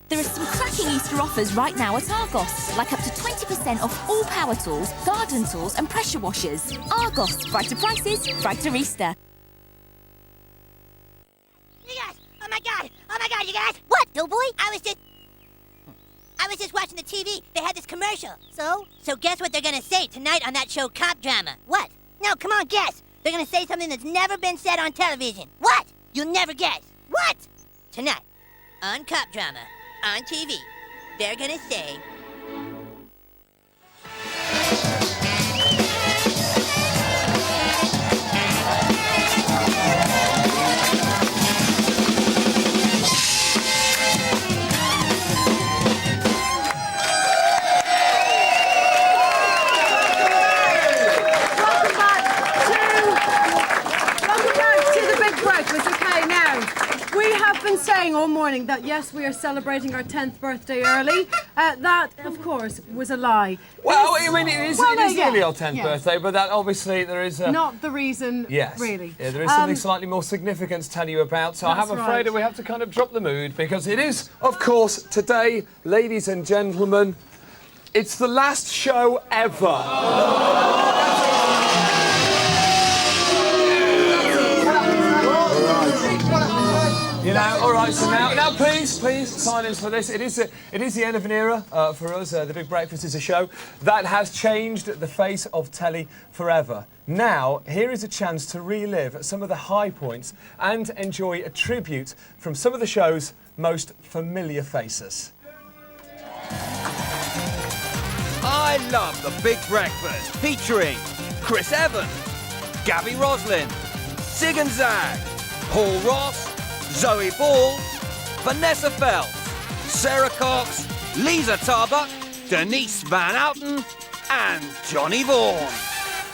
There are some cracking Easter offers right now at Argos, like up to 20% off all power tools, garden tools and pressure washers. Argos, brighter prices, brighter Easter. You guys! Oh my god, you guys! What, doughboy? I was just watching the TV. They had this commercial. So guess what they're gonna say tonight on that show Cop Drama? What? No, come on, guess. They're gonna say something that's never been said on television. What? You'll never guess. What? Tonight, on Cop Drama, on TV, they're gonna say... Saying all morning that yes, we are celebrating our 10th birthday early. That, of course, was a lie. Well, I mean, it is nearly our 10th birthday, but that obviously there is a... Not the reason, really. Yeah, there is something slightly more significant to tell you about, so I'm afraid that we have to kind of drop the mood, because it is, of course, today, ladies and gentlemen, it's the last show ever. You know, all right, so now please, silence for this. It is the end of an era for us. The Big Breakfast is a show that has changed the face of telly forever. Now, here is a chance to relive some of the high points and enjoy a tribute from some of the show's most familiar faces. I love The Big Breakfast, featuring Chris Evans, Gaby Roslin, Zig and Zag, Paul Ross, Zoe Ball, Vanessa Phelps, Sarah Cox, Lisa Tarbuck, Denise Van Outen, and Johnny Vaughan.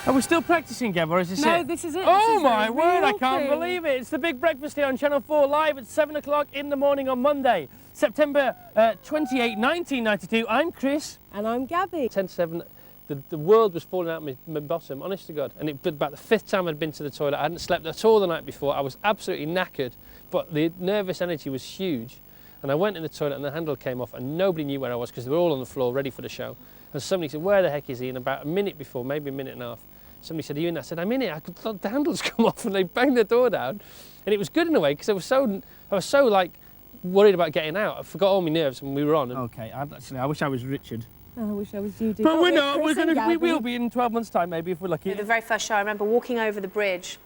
Are we still practising, Gav, or is this it? No, this is it. Oh, my word, I can't believe it. It's the Big Breakfast here on Channel 4, live at 7 o'clock in the morning on Monday, September 28, 1992. I'm Chris. And I'm Gaby. 10 to 7, the world was falling out my bottom, honest to God. And it about the 5th time I'd been to the toilet. I hadn't slept at all the night before. I was absolutely knackered, but the nervous energy was huge. And I went in the toilet and the handle came off and nobody knew where I was because they were all on the floor ready for the show. And somebody said, where the heck is he? And about a minute before, maybe a minute and a half, somebody said, are you in there? I said, I'm in it. The handle's come off, and they banged the door down. And it was good in a way because I was so like worried about getting out. I forgot all my nerves when we were on. Okay, I wish I was Richard. Oh, I wish I was Judy. But we're not. We will be in 12 months' time, maybe, if we're lucky. The very first show, I remember walking over the bridge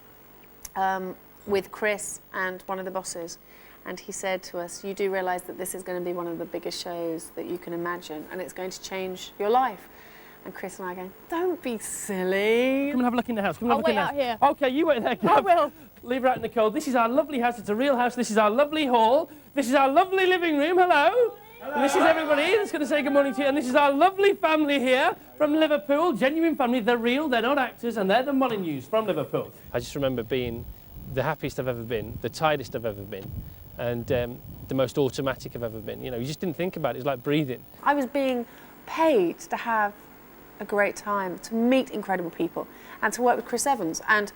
with Chris and one of the bosses, and he said to us, you do realise that this is going to be one of the biggest shows that you can imagine, and it's going to change your life. And Chris and I are going, don't be silly. Come and have a look in the house. Come and have a look in the house. I'll wait out Okay, here. you wait there. I will. Leave her out in the cold. This is our lovely house. It's a real house. This is our lovely hall. This is our lovely living room. Hello. And this is everybody that's going to say good morning to you. And this is our lovely family here from Liverpool. Genuine family. They're real. They're not actors. And they're the Molyneux from Liverpool. I just remember being the happiest I've ever been, the tiredest I've ever been, and the most automatic I've ever been. You know, you just didn't think about it. It was like breathing. I was being paid to have a great time, to meet incredible people, and to work with Chris Evans. And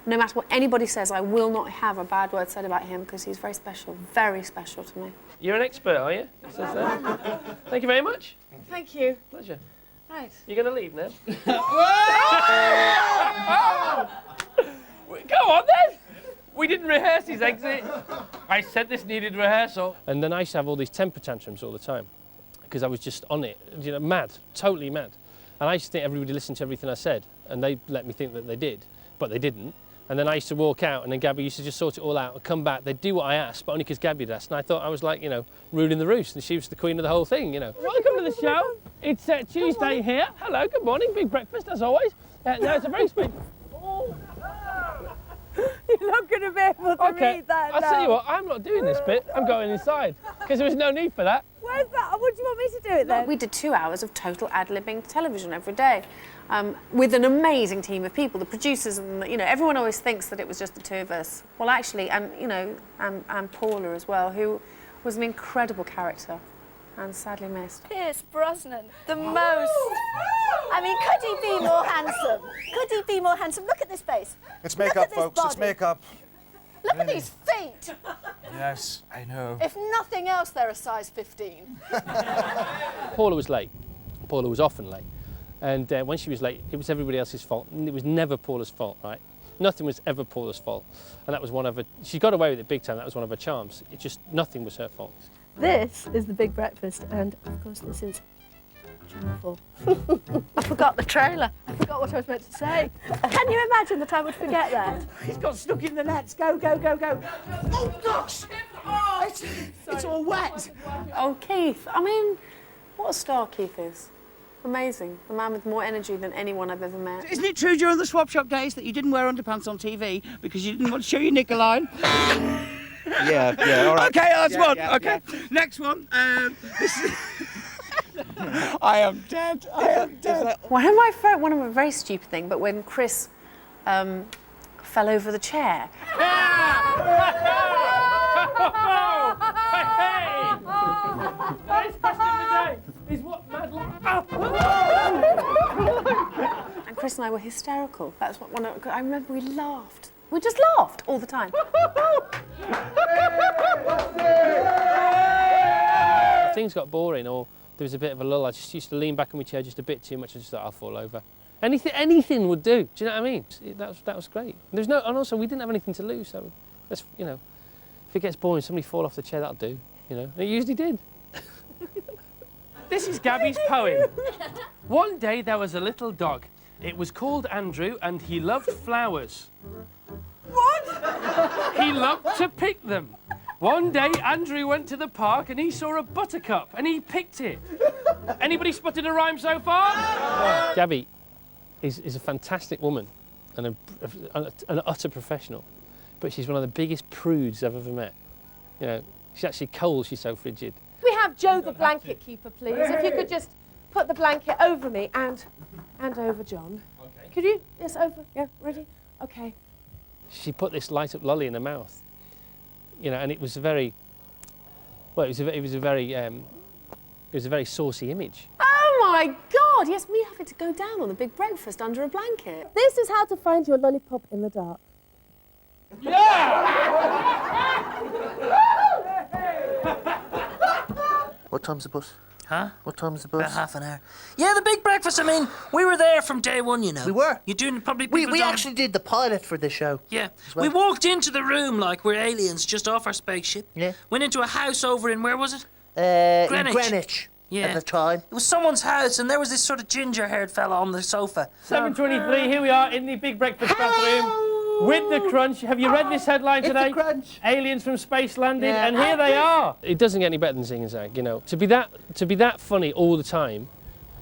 no matter what anybody says, I will not have a bad word said about him because he's very special to me. You're an expert, are you? Thank you very much. Thank you. Pleasure. Right. You're going to leave now? Go on then! We didn't rehearse his exit. I said this needed rehearsal. And then I used to have all these temper tantrums all the time because I was just on it, you know, mad, totally mad. And I used to think everybody listened to everything I said, and they let me think that they did, but they didn't. And then I used to walk out, and then Gaby used to just sort it all out and come back. They'd do what I asked, but only because Gaby had asked. And I thought I was like, you know, ruling the roost, and she was the queen of the whole thing, you know. Welcome to the show. It's Tuesday here. Hello, good morning. Big breakfast, as always. Now, it's a very special... You're not going to be able to read that I'll tell you what, I'm not doing this bit. I'm going inside, because there was no need for that. Where's that? What do you want me to do it then? We did 2 hours of total ad-libbing television every day with an amazing team of people, the producers, and you know, everyone always thinks that it was just the two of us. Well, actually, and you know, and Paula as well, who was an incredible character and sadly missed. Pierce Brosnan, the most. I mean, could he be more handsome? Could he be more handsome? Look at this face. It's makeup, folks. Body. It's makeup. Look at these feet. Yes, I know. If nothing else, they're a size 15. Paula was late. Paula was often late. And when she was late, it was everybody else's fault. It was never Paula's fault, right? Nothing was ever Paula's fault. And that was one of her, she got away with it big time. That was one of her charms. It just, nothing was her fault. This is the big breakfast, and of course this is Channel 4. I forgot the trailer. I forgot what I was meant to say. Can you imagine that I would forget that? He's got stuck in the nets. Go, go, go, go. Oh, gosh! It's all wet. Oh, Keith. I mean, what a star Keith is. Amazing. The man with more energy than anyone I've ever met. Isn't it true during the swap shop days that you didn't wear underpants on TV because you didn't want to show your knicker line? Yeah, all right. Okay, that's one. Yeah, okay, next one. This is... I am dead. I am dead. One of my very stupid thing, but when Chris fell over the chair. Nice question of the day is what mad And Chris and I were hysterical. That's what I remember we laughed. We just laughed all the time. If things got boring or there was a bit of a lull, I just used to lean back in my chair just a bit too much. I just thought I'll fall over. Anything would do. Do you know what I mean? That was great. And also we didn't have anything to lose, so let's, if it gets boring, somebody fall off the chair, that'll do. And it usually did. This is Gabby's poem. One day there was a little dog. It was called Andrew and he loved flowers. What? He loved to pick them. One day Andrew went to the park and he saw a buttercup and he picked it. Anybody spotted a rhyme so far? Gabby is a fantastic woman and an utter professional, but she's one of the biggest prudes I've ever met. She's actually cold, she's so frigid. We have Joe the blanket keeper, please. If you could just put the blanket over me and over John. Okay. Could you? Yes, over. Yeah, ready? Okay. She put this light-up lolly in her mouth, and it was a very, well, it was a very saucy image. Oh my God! Yes, we have it to go down on the big breakfast under a blanket. This is how to find your lollipop in the dark. What time's the bus? Huh? What time's the bus? About half an hour. Yeah, the big breakfast. I mean, we were there from day one, We were. You're doing probably. We actually did the pilot for this show. Yeah. Well. We walked into the room like we're aliens just off our spaceship. Yeah. Went into a house over in, where was it? In Greenwich. Yeah. At the time. It was someone's house and there was this sort of ginger-haired fella on the sofa. 7:23, here we are in the big breakfast bathroom. With the crunch. Have you read this headline today? It's the crunch. Aliens from space landed, Yeah. and here they are. It doesn't get any better than Zing and Zag, To be that funny all the time,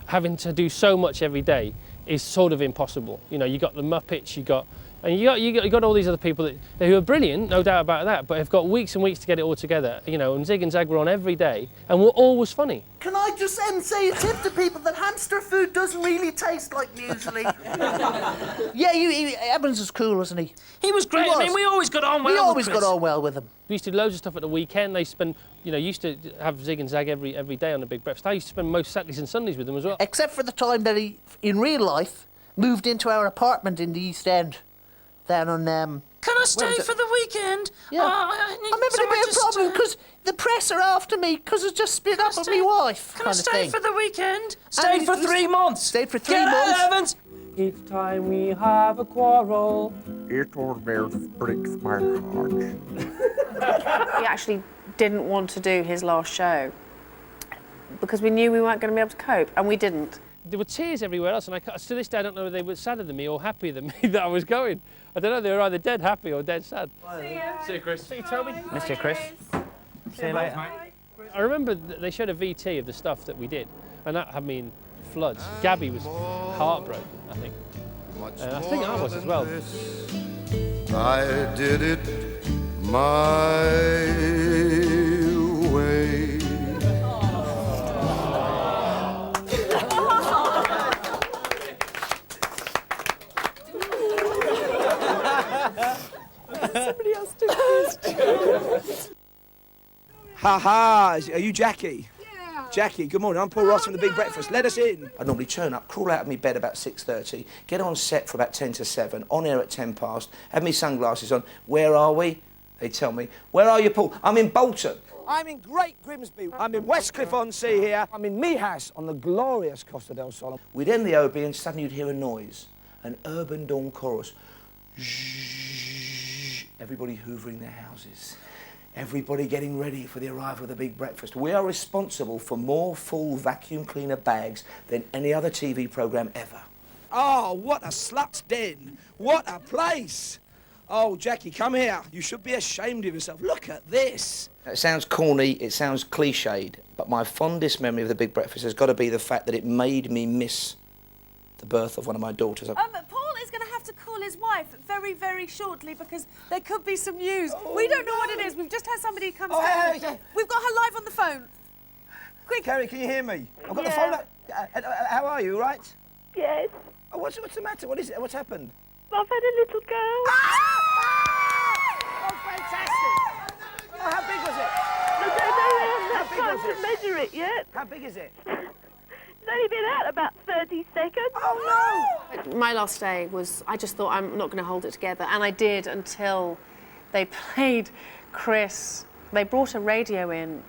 having to do so much every day, is sort of impossible. You got the Muppets, you got all these other people who are brilliant, no doubt about that, but have got weeks and weeks to get it all together. And Zig and Zag were on every day, and were always funny. Can I just say a tip to people that hamster food doesn't really taste like muesli? Evans was cool, wasn't he? He was great. I mean, we always got on well We with always Chris. got on well with him. We used to do loads of stuff at the weekend. They spend, used to have Zig and Zag every day on the big breakfast. I used to spend most Saturdays and Sundays with them as well. Except for the time that he, in real life, moved into our apartment in the East End. Down on Can I stay for the weekend? Yeah. I remember there being a problem because the press are after me because I just split up with my wife. Can I stay for the weekend? Stayed Stayed for 3 months. Stayed for 3 Get months. out, Evans. Each time we have a quarrel. It almost breaks my heart. We actually didn't want to do his last show because we knew we weren't going to be able to cope, and we didn't. There were tears everywhere else, and to this day I don't know whether they were sadder than me or happier than me that I was going. I don't know, they were either dead happy or dead sad. See you, Chris. See you, Toby. Missed you, Chris. See you later. I remember they showed a VT of the stuff that we did, and that had me in floods. Gabby was heartbroken, I think. I think I was as well. I did it my way. Somebody else took this. Ha ha! Are you Jackie? Yeah. Jackie, good morning. I'm Paul Ross from The Big Breakfast. Let us in. I normally turn up, crawl out of my bed about 6:30, get on set for about 10 to 7, on air at 10 past, have my sunglasses on. Where are we? They tell me. Where are you, Paul? I'm in Bolton. I'm in Great Grimsby. I'm in Westcliff-on-Sea here. I'm in me house on the glorious Costa del Sol. We'd end the OB and suddenly you'd hear a noise, an urban dawn chorus. Everybody hoovering their houses. Everybody getting ready for the arrival of the Big Breakfast. We are responsible for more full vacuum cleaner bags than any other TV programme ever. Oh, what a slut's den. What a place. Oh, Jackie, come here. You should be ashamed of yourself. Look at this. It sounds corny, it sounds cliched, but my fondest memory of the Big Breakfast has got to be the fact that it made me miss the birth of one of my daughters. Paul is going to have to call his wife very, very shortly because there could be some news. We don't know what it is. We've just had somebody come to hey. We've got her live on the phone. Quick. Carrie, can you hear me? I've got the phone up. How are you, all right? Yes. Oh, what's the matter? What is it? What's happened? I've had a little girl. Oh, fantastic. Oh, how big was it? I don't know, I haven't had time to measure it yet. How big is it? It's only been out about 30 seconds. Oh, no! My last day was, I just thought I'm not going to hold it together. And I did until they played Chris. They brought a radio in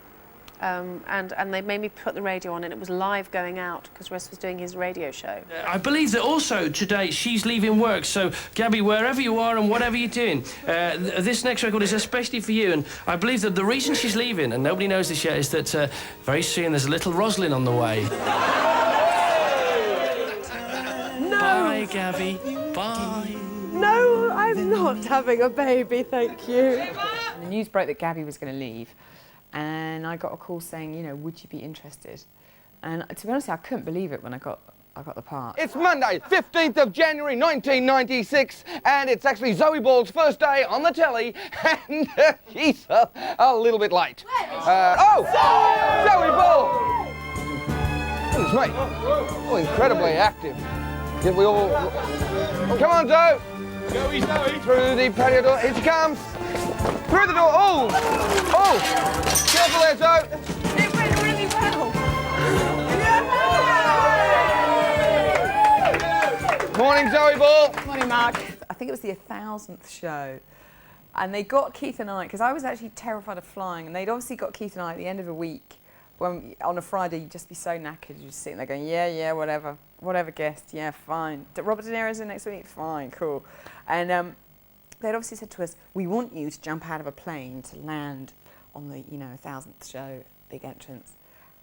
and they made me put the radio on and it was live going out because Chris was doing his radio show. I believe that also today she's leaving work, so Gabby, wherever you are and whatever you're doing, this next record is especially for you, and I believe that the reason she's leaving, and nobody knows this yet, is that very soon there's a little Roslin on the way. No! Bye, Gabby. Bye. No, I'm not having a baby, thank you. The news broke that Gabby was going to leave, and I got a call saying, you know, would you be interested? And to be honest, I couldn't believe it when I got the part. It's Monday, 15th of January 1996, and it's actually Zoe Ball's first day on the telly, and she's a little bit late. Zoe Ball! Goodness me. Oh, incredibly active. Did we all... Come on, Zoe! Zoe. Through the patio door. Here she comes. Through the door. Oh! Oh! Careful there, Zoe. It went really well. Morning, Zoe Ball. Morning, Mark. I think it was the 1,000th show. And they got Keith and I, because I was actually terrified of flying, and they'd obviously got Keith and I at the end of a week. When on a Friday, you'd just be so knackered, you're just sitting there going, yeah, whatever guest, yeah, fine. Robert De Niro's in next week, fine, cool. And they'd obviously said to us, we want you to jump out of a plane to land on the, 1,000th show, big entrance.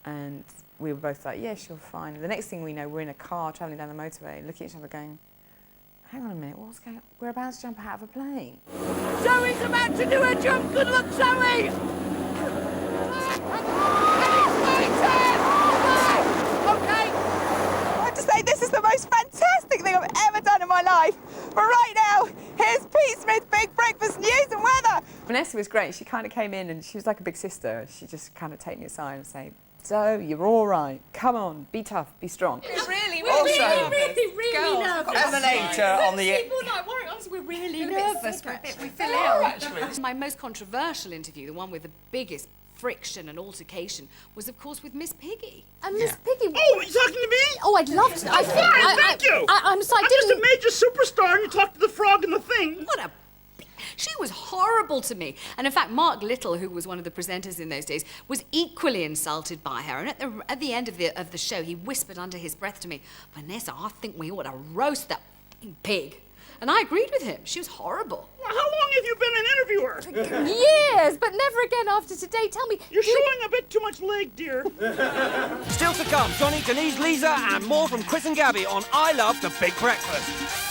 And we were both like, yeah, sure, fine. And the next thing we know, we're in a car travelling down the motorway, looking at each other going, hang on a minute, what's going on? We're about to jump out of a plane. Zoe's about to do a jump. Good luck, Zoe! I have to say, this is the most fantastic thing I've ever done in my life. But right now, here's Pete Smith's Big Breakfast News and Weather. Vanessa was great. She kind of came in and she was like a big sister. She just kind of take me aside and say, so you're all right. Come on, be tough, be strong. We're really nervous. Emanator on the... We're really nervous. We feel ill, actually. My most controversial interview, the one with the biggest friction and altercation, was of course with Miss Piggy. And Miss Piggy... Oh, are you talking to me? Oh, I'd love to. Thank you. I'm sorry, I'm just a major superstar and you talked to the frog and the thing. What a... She was horrible to me. And in fact, Mark Little, who was one of the presenters in those days, was equally insulted by her. And at the end of the show, he whispered under his breath to me, Vanessa, I think we ought to roast that pig. And I agreed with him. She was horrible. Well, how long have you been an interviewer? Years, but never again after today. Tell me... You're showing a bit too much leg, dear. Still to come, Johnny, Denise, Lisa, and more from Chris and Gabby on I Love the Big Breakfast.